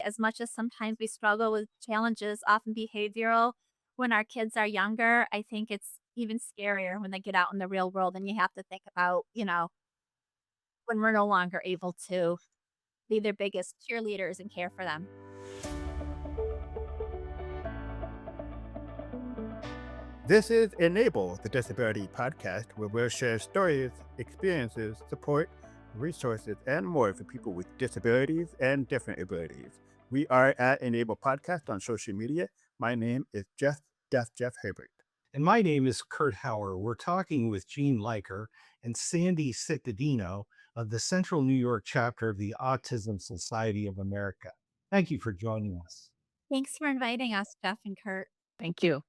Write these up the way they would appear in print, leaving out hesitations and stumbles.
as much as sometimes we struggle with challenges, often behavioral, when our kids are younger, I think it's even scarier when they get out in the real world and you have to think about, when we're no longer able to be their biggest cheerleaders and care for them. This is Enable, the Disability Podcast, where we'll share stories, experiences, support, resources, and more for people with disabilities and different abilities. We are at Enable Podcast on social media. My name is Jeff Herbert. And my name is Kurt Hauer. We're talking with Jean Leiker and Sandy Cittadino of the Central New York chapter of the Autism Society of America. Thank you for joining us. Thanks for inviting us, Jeff and Kurt. Thank you.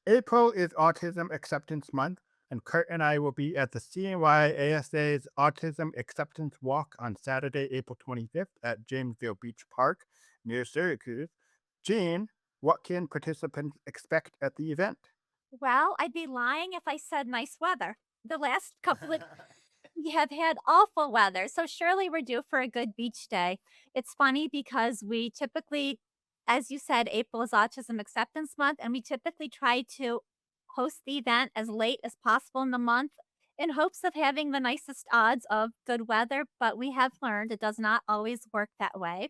April is Autism Acceptance Month, and Kurt and I will be at the CNY ASA's Autism Acceptance Walk on Saturday, April 25th at Jamesville Beach Park near Syracuse. Jean, what can participants expect at the event? Well, I'd be lying if I said nice weather. The last couple of we have had awful weather, so surely we're due for a good beach day. It's funny because we typically, as you said, April is Autism Acceptance Month, and we typically try to host the event as late as possible in the month in hopes of having the nicest odds of good weather, but we have learned it does not always work that way.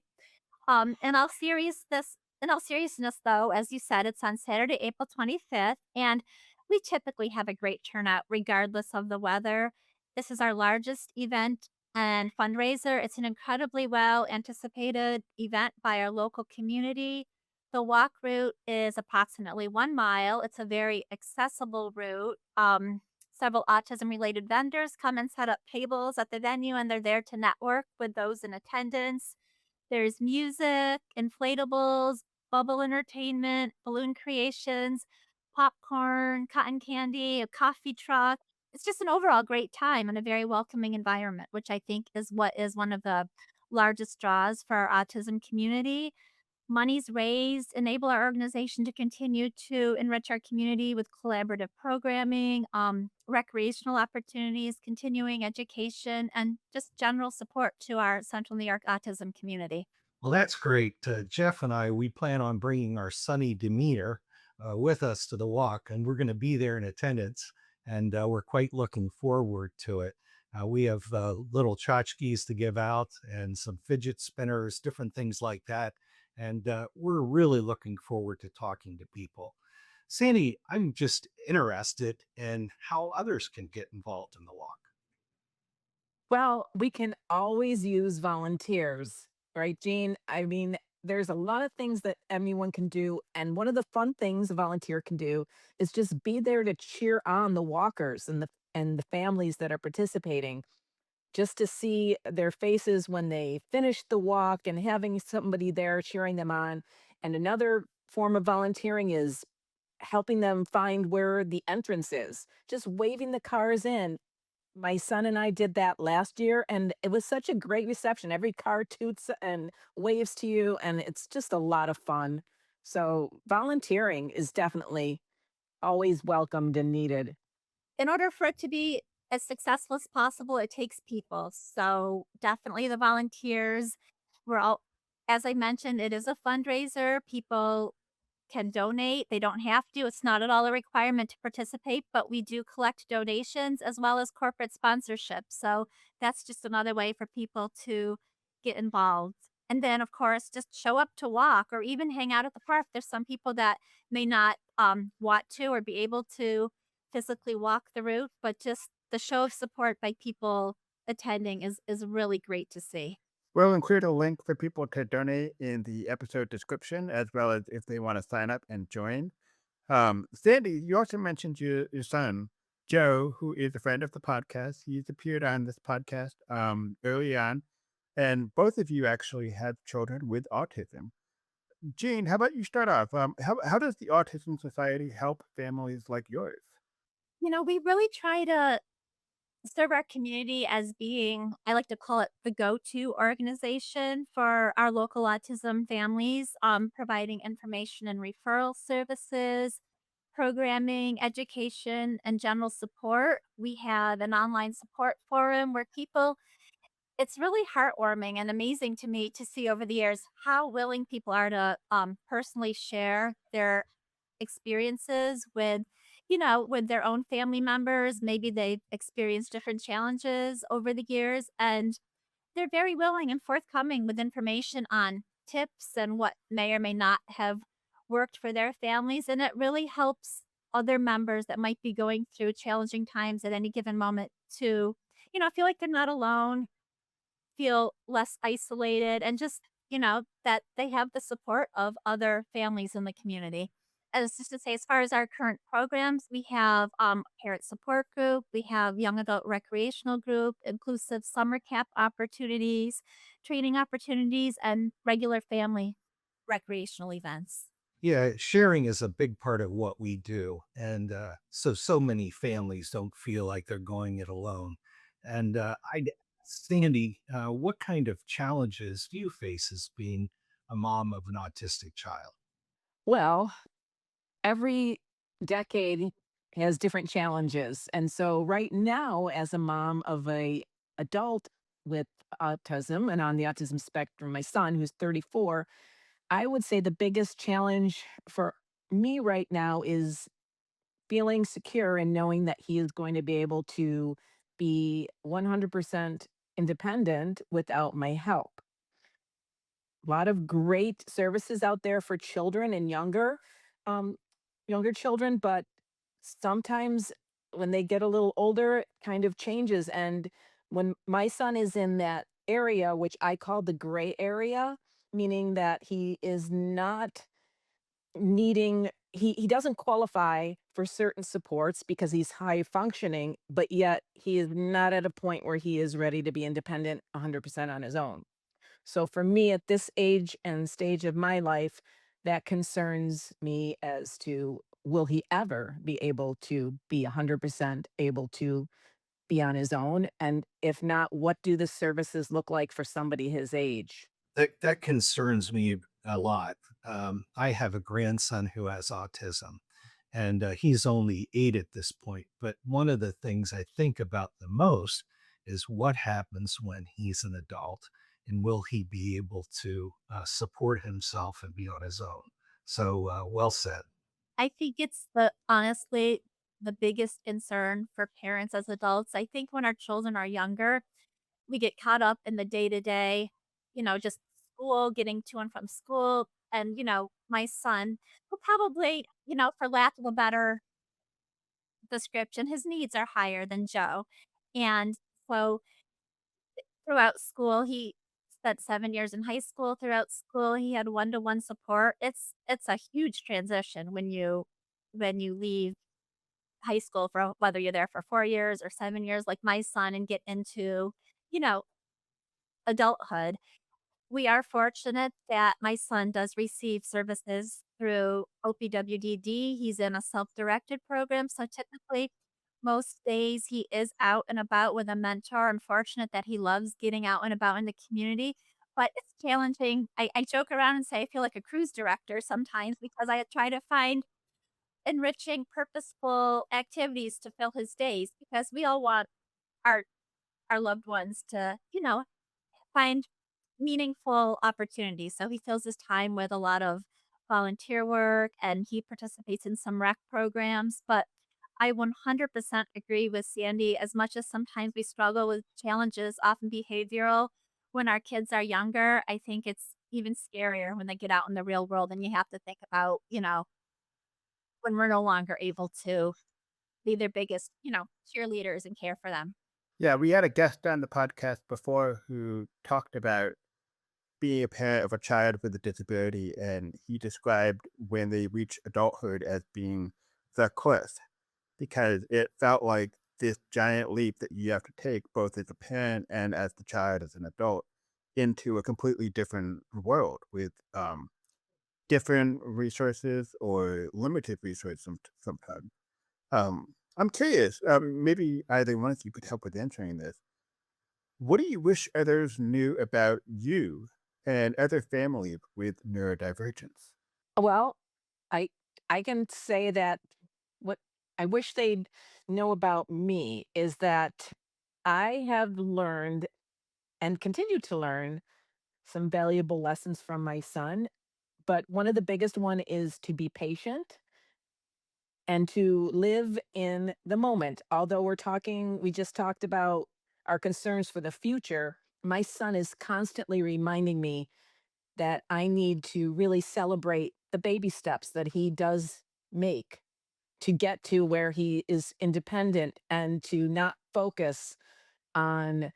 In all seriousness, though, as you said, it's on Saturday, April 25th, and we typically have a great turnout regardless of the weather. This is our largest event and fundraiser. It's an incredibly well anticipated event by our local community. The walk route is approximately 1 mile. It's a very accessible route. Several autism related vendors come and set up tables at the venue, and they're there to network with those in attendance. There's music, inflatables, bubble entertainment, balloon creations, popcorn, cotton candy, a coffee truck. It's just an overall great time and a very welcoming environment, which I think is what is one of the largest draws for our autism community. Monies raised enable our organization to continue to enrich our community with collaborative programming, recreational opportunities, continuing education, and just general support to our Central New York autism community. Well, that's great. Jeff and I, we plan on bringing our sunny demeanor with us to the walk, and we're going to be there in attendance, and we're quite looking forward to it. We have little tchotchkes to give out and some fidget spinners, different things like that. And we're really looking forward to talking to people. Sandy, I'm just interested in how others can get involved in the walk. Well, we can always use volunteers, right, Jean? I mean, there's a lot of things that anyone can do. And one of the fun things a volunteer can do is just be there to cheer on the walkers and the families that are participating, just to see their faces when they finish the walk and having somebody there cheering them on. And another form of volunteering is helping them find where the entrance is, just waving the cars in. My son and I did that last year, and it was such a great reception. Every car toots and waves to you, and it's just a lot of fun. So, volunteering is definitely always welcomed and needed. In order for it to be as successful as possible, it takes people. So definitely the volunteers. We're all, as I mentioned, it is a fundraiser. People can donate. They don't have to. It's not at all a requirement to participate, but we do collect donations as well as corporate sponsorship. So that's just another way for people to get involved. And then, of course, just show up to walk or even hang out at the park. There's some people that may not want to or be able to physically walk the route, but just the show of support by people attending is really great to see. We'll include a link for people to donate in the episode description, as well as if they want to sign up and join. Sandy, you also mentioned your son, Joe, who is a friend of the podcast. He's appeared on this podcast early on, and both of you actually have children with autism. Jean, how about you start off? How does the Autism Society help families like yours? We really try to serve our community as being, I like to call it the go-to organization for our local autism families, providing information and referral services, programming, education, and general support. We have an online support forum where people it's really heartwarming and amazing to me to see over the years how willing people are to personally share their experiences with, with their own family members. Maybe they've experienced different challenges over the years, and they're very willing and forthcoming with information on tips and what may or may not have worked for their families. And it really helps other members that might be going through challenging times at any given moment to, feel like they're not alone, feel less isolated, and just, that they have the support of other families in the community. As just to say, as far as our current programs, we have parent support group, we have young adult recreational group, inclusive summer camp opportunities, training opportunities, and regular family recreational events. Yeah, sharing is a big part of what we do. And so many families don't feel like they're going it alone. And Sandy, what kind of challenges do you face as being a mom of an autistic child? Well, every decade has different challenges. And so right now, as a mom of a adult with autism and on the autism spectrum, my son who's 34, I would say the biggest challenge for me right now is feeling secure and knowing that he is going to be able to be 100% independent without my help. A lot of great services out there for children and um, younger children, but sometimes when they get a little older, it kind of changes. And when my son is in that area, which I call the gray area, meaning that he is not needing he doesn't qualify for certain supports because he's high functioning, but yet he is not at a point where he is ready to be independent 100% on his own. So for me at this age and stage of my life, that concerns me as to will he ever be able to be 100% able to be on his own? And if not, what do the services look like for somebody his age? That concerns me a lot. I have a grandson who has autism, and he's only 8 at this point. But one of the things I think about the most is what happens when he's an adult, and will he be able to support himself and be on his own? So, well said. I think it's honestly the biggest concern for parents as adults. I think when our children are younger, we get caught up in the day to day, just school, getting to and from school. And, my son, who probably, for lack of a better description, his needs are higher than Joe. And so throughout school, he spent 7 years in high school. Throughout school, he had one-to-one support. It's a huge transition when you leave high school, for whether you're there for 4 years or 7 years like my son, and get into, you know, adulthood. We are fortunate that my son does receive services through OPWDD. He's in a self-directed program, so typically most days he is out and about with a mentor. I'm fortunate that he loves getting out and about in the community, but it's challenging. I joke around and say I feel like a cruise director sometimes because I try to find enriching, purposeful activities to fill his days because we all want our our loved ones to, find meaningful opportunities. So he fills his time with a lot of volunteer work and he participates in some rec programs. But I 100% agree with Sandy. As much as sometimes we struggle with challenges, often behavioral, when our kids are younger, I think it's even scarier when they get out in the real world and you have to think about, when we're no longer able to be their biggest, cheerleaders and care for them. Yeah, we had a guest on the podcast before who talked about being a parent of a child with a disability, and he described when they reach adulthood as being the cliff because it felt like this giant leap that you have to take, both as a parent and as the child as an adult, into a completely different world with different resources or limited resources sometimes. I'm curious, maybe either one of you could help with answering this. What do you wish others knew about you and other families with neurodivergence? Well, I I can say that what I wish they'd know about me is that I have learned and continue to learn some valuable lessons from my son. But one of the biggest one is to be patient and to live in the moment. Although we just talked about our concerns for the future. My son is constantly reminding me that I need to really celebrate the baby steps that he does make to get to where he is independent and to not focus on,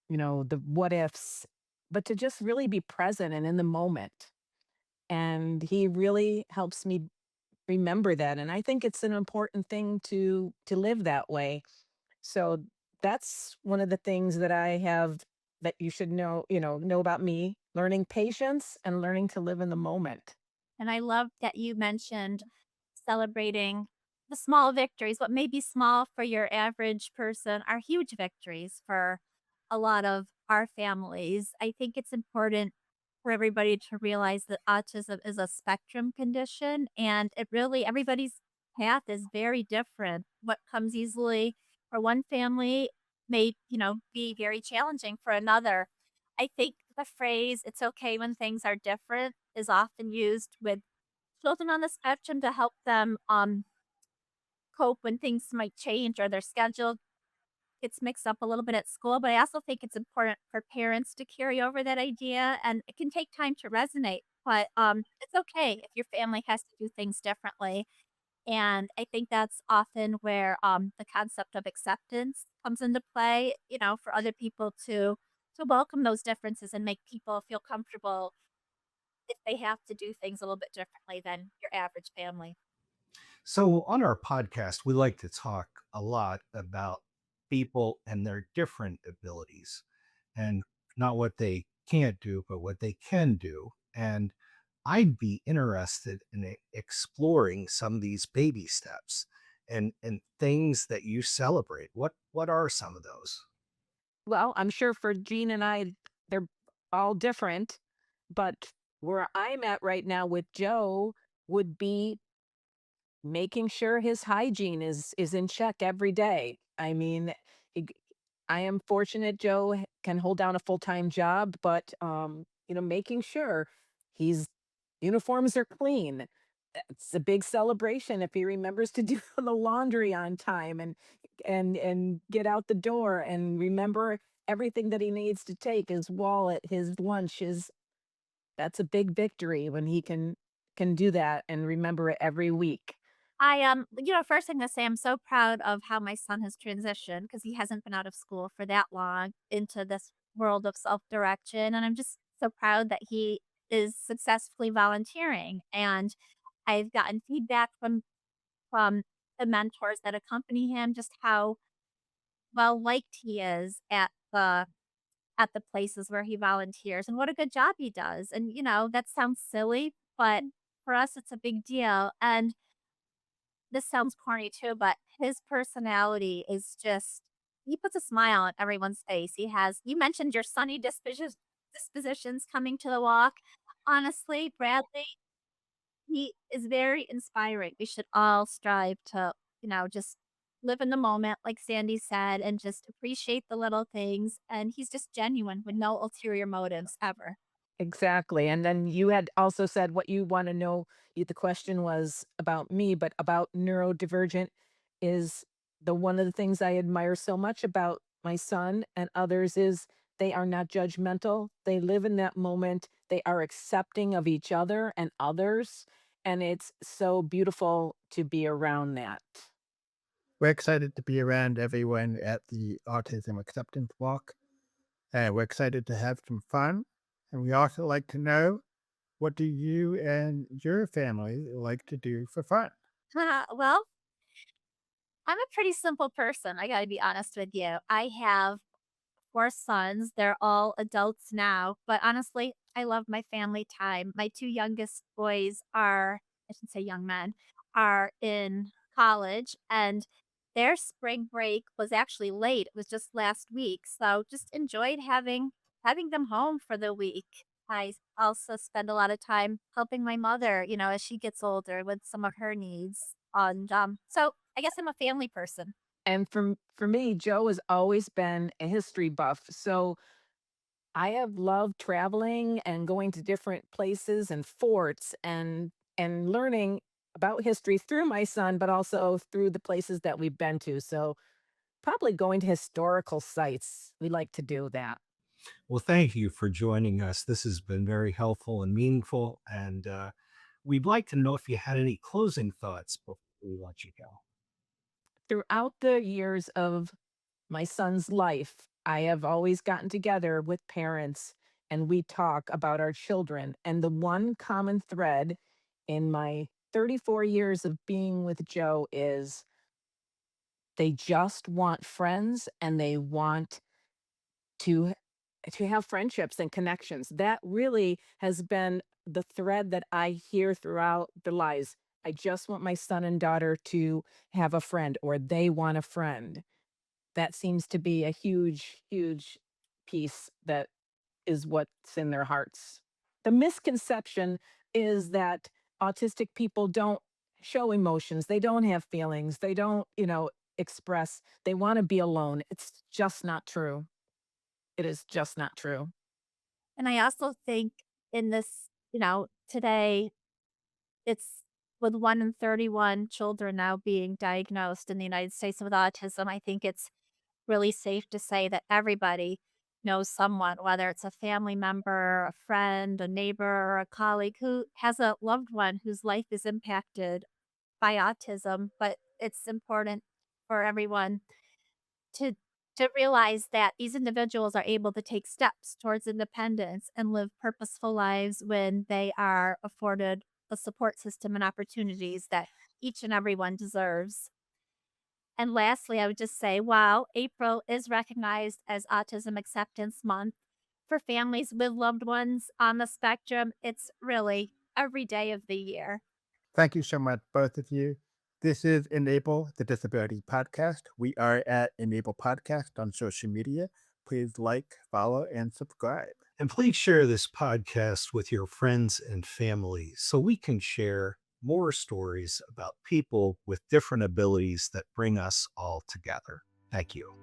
the what ifs, but to just really be present and in the moment. And he really helps me remember that. And I think it's an important thing to live that way. So that's one of the things that I have that you should know about me, learning patience and learning to live in the moment. And I love that you mentioned celebrating the small victories. What may be small for your average person are huge victories for a lot of our families. I think it's important for everybody to realize that autism is a spectrum condition and it really, everybody's path is very different. What comes easily for one family may, be very challenging for another. I think the phrase, it's okay when things are different, is often used with children on the spectrum to help them cope when things might change or their schedule gets mixed up a little bit at school. But I also think it's important for parents to carry over that idea, and it can take time to resonate. But it's okay if your family has to do things differently. And I think that's often where the concept of acceptance comes into play. For other people to welcome those differences and make people feel comfortable if they have to do things a little bit differently than your average family. So, on our podcast, we like to talk a lot about people and their different abilities and not what they can't do, but what they can do. And I'd be interested in exploring some of these baby steps and things that you celebrate. What are some of those? Well, I'm sure for Gene and I, they're all different, but where I'm at right now with Joe would be making sure his hygiene is in check every day. I mean, he, I am fortunate Joe can hold down a full-time job, but making sure he's uniforms are clean. It's a big celebration if he remembers to do the laundry on time and get out the door and remember everything that he needs to take, his wallet, his lunch, his that's a big victory when he can do that and remember it every week. First thing to say, I'm so proud of how my son has transitioned because he hasn't been out of school for that long into this world of self-direction. And I'm just so proud that he is successfully volunteering. And I've gotten feedback from the mentors that accompany him, just how well liked he is at the places where he volunteers and what a good job he does. And that sounds silly, but for us it's a big deal. And this sounds corny too, but his personality is just he puts a smile on everyone's face. You mentioned your sunny dispositions coming to the walk. Honestly, Bradley, he is very inspiring. We should all strive to, just live in the moment, like Sandy said, and just appreciate the little things. And he's just genuine with no ulterior motives ever. Exactly, and then you had also said what you wanna know the question was about me, but about neurodivergent is the one of the things I admire so much about my son and others is they are not judgmental, they live in that moment, they are accepting of each other and others, and it's so beautiful to be around that. We're excited to be around everyone at the Autism Acceptance Walk, and we're excited to have some fun. And we also like to know, what do you and your family like to do for fun? Well, I'm a pretty simple person. I got to be honest with you. I have 4 sons. They're all adults now, but honestly, I love my family time. My 2 youngest boys are I shouldn't say young men, are in college, and their spring break was actually late. It was just last week, so just enjoyed having them home for the week. I also spend a lot of time helping my mother, as she gets older with some of her needs, and, so I guess I'm a family person. And for me, Joe has always been a history buff, so I have loved traveling and going to different places and forts and learning about history through my son, but also through the places that we've been to. So probably going to historical sites. We like to do that. Well, thank you for joining us. This has been very helpful and meaningful. And we'd like to know if you had any closing thoughts before we let you go. Throughout the years of my son's life, I have always gotten together with parents and we talk about our children. And the one common thread in my 34 years of being with Joe is they just want friends and they want to to have friendships and connections. That really has been the thread that I hear throughout their lives. I just want my son and daughter to have a friend or they want a friend. That seems to be a huge, huge piece that is what's in their hearts. The misconception is that autistic people don't show emotions, they don't have feelings, they don't, express, they want to be alone. It's just not true. It is just not true. And I also think in this, today it's with 1 in 31 children now being diagnosed in the United States with autism, I think it's really safe to say that everybody knows someone, whether it's a family member, a friend, a neighbor, or a colleague who has a loved one whose life is impacted by autism. But it's important for everyone to realize that these individuals are able to take steps towards independence and live purposeful lives when they are afforded a support system and opportunities that each and everyone deserves. And lastly, I would just say, while April is recognized as Autism Acceptance Month, for families with loved ones on the spectrum, it's really every day of the year. Thank you so much, both of you. This is Enable the Disability Podcast. We are at Enable Podcast on social media. Please like, follow, and subscribe. And please share this podcast with your friends and family so we can share more stories about people with different abilities that bring us all together. Thank you.